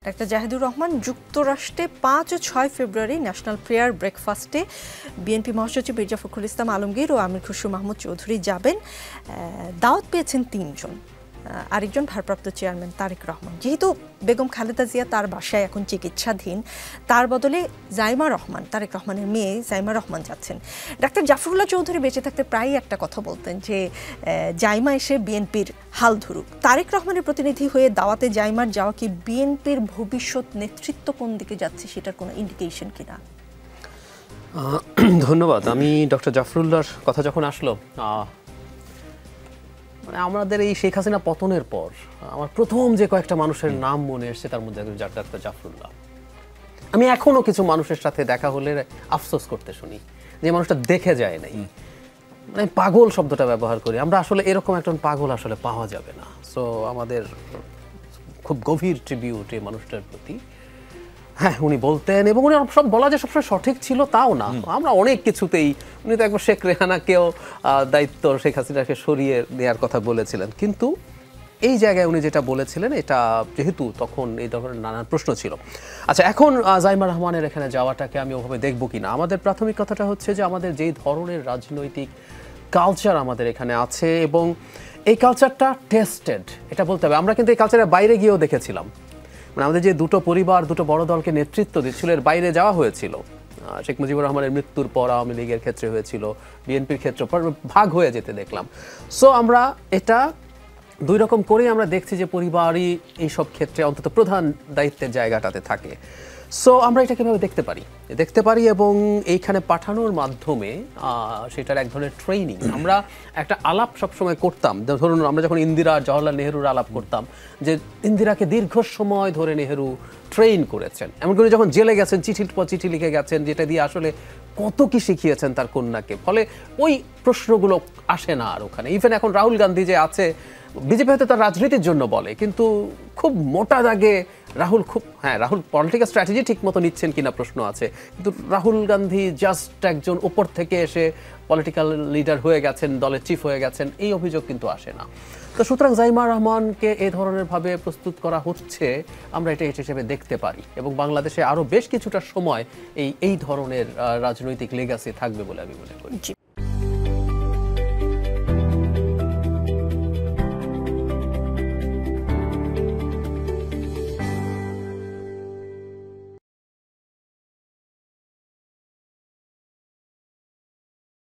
Doctor Zahidur Rahman, যুক্তরাষ্ট্রে 5 ও 6 ফেব্রুয়ারি national prayer ব্রেকফাস্টে BNP মহাসচিব মির্জা ফখরুল ইসলাম আলমগীর ও আমির খসরু মাহমুদ চৌধুরী যাবেন। দাওয়াত পেয়েছেন 3 জন, আরেকজন ভারপ্রাপ্ত চেয়ারম্যান তারেক রহমান। যেহেতু বেগম খালেদা জিয়া তার বাসায় এখন চিকিৎসাধীন, তার বদলে জাইমা রহমান, তারেক রহমানের মেয়ে জাইমা রহমান যাচ্ছেন। ডাক্তার জাফরুল্লাহ চৌধুরী বেঁচে থাকতে প্রায়ই একটা কথা বলতেন যে জাইমা এসে বিএনপির হাল ধরুক। তারেক রহমানের প্রতিনিধি হয়ে দাওয়াতে জাইমার যাওয়া কি বিএনপির ভবিষ্যৎ নেতৃত্ব কোন দিকে যাচ্ছে সেটার কোনো ইন্ডিকেশন কিনা? ধন্যবাদ। আমি ডক্টর জাফরুল্লাহর কথা যখন আসলো, মানে আমাদের এই শেখ হাসিনা পতনের পর আমার প্রথম যে কয়েকটা মানুষের নাম মনে এসছে তার মধ্যে একজন ডাক্তার জাফরুল্লাহ। আমি এখনো কিছু মানুষের সাথে দেখা হলে আফসোস করতে শুনি যে মানুষটা দেখে যায় নাই, মানে পাগল শব্দটা ব্যবহার করি আমরা। আসলে এরকম একজন পাগল আসলে পাওয়া যাবে না। সো আমাদের খুব গভীর ট্রিবিউট এই মানুষটার প্রতি। হ্যাঁ, উনি বলতেন এবং উনি সব বলা যে সবসময় সঠিক ছিল তাও না। আমরা অনেক কিছুতেই, উনি তো একবার শেখ রেহানাকেও দায়িত্ব শেখ হাসিনাকে সরিয়ে নেওয়ার কথা বলেছিলেন, কিন্তু এই জায়গায় উনি যেটা বলেছিলেন এটা যেহেতু তখন এই ধরনের নানান প্রশ্ন ছিল। আচ্ছা, এখন জাইমা রহমানের এখানে যাওয়াটাকে আমি ওভাবে দেখবো কিনা, আমাদের প্রাথমিক কথাটা হচ্ছে যে আমাদের যেই ধরনের রাজনৈতিক কালচার আমাদের এখানে আছে এবং এই কালচারটা টেস্টেড, এটা বলতে হবে। আমরা কিন্তু এই কালচারের বাইরে গিয়েও দেখেছিলাম, মানে আমাদের যে দুটো পরিবার দুটো বড় দলকে নেতৃত্ব দিচ্ছিল, এর বাইরে যাওয়া হয়েছিল। শেখ মুজিবুর রহমানের মৃত্যুর পর আওয়ামী লীগের ক্ষেত্রে হয়েছিল, বিএনপির ক্ষেত্রে ভাগ হয়ে যেতে দেখলাম। সো আমরা এটা দুই রকম করেই আমরা দেখছি যে পরিবারই এইসব ক্ষেত্রে অন্তত প্রধান দায়িত্বের জায়গাটাতে থাকে। সো আমরা এটা কীভাবে দেখতে পারি এবং এইখানে পাঠানোর মাধ্যমে সেটার এক ধরনের ট্রেনিং। আমরা একটা আলাপ সবসময় করতাম, ধরুন আমরা যখন ইন্দিরা জওহরলাল নেহরুর আলাপ করতাম যে ইন্দিরাকে দীর্ঘ সময় ধরে নেহরু ট্রেন করেছেন, এমন করে যখন জেলে গেছেন চিঠির পর চিঠি লিখে গেছেন, যেটা দিয়ে আসলে কত কি শিখিয়েছেন তার কন্যাকে। ফলে ওই প্রশ্নগুলো আসে না আর ওখানে। ইভেন এখন রাহুল গান্ধী যে আছে, বিজেপি হয়তো তার রাজনীতির জন্য বলে, কিন্তু খুব মোটা দাগে রাহুল রাহুল পলিটিক্যাল স্ট্র্যাটেজি ঠিক মতো নিচ্ছেন কিনা প্রশ্ন আছে, কিন্তু রাহুল গান্ধী জাস্ট একজন উপর থেকে এসে পলিটিক্যাল লিডার হয়ে গেছেন, দলের চিফ হয়ে গেছেন, এই অভিযোগ কিন্তু আসে না। তো সুতরাং জাইমা রহমানকে এই ধরনের ভাবে প্রস্তুত করা হচ্ছে, আমরা এটা হিসেবে দেখতে পারি এবং বাংলাদেশে আরো বেশ কিছুটা সময় এই ধরনের রাজনৈতিক লেগাসি থাকবে বলে আমি মনে করি।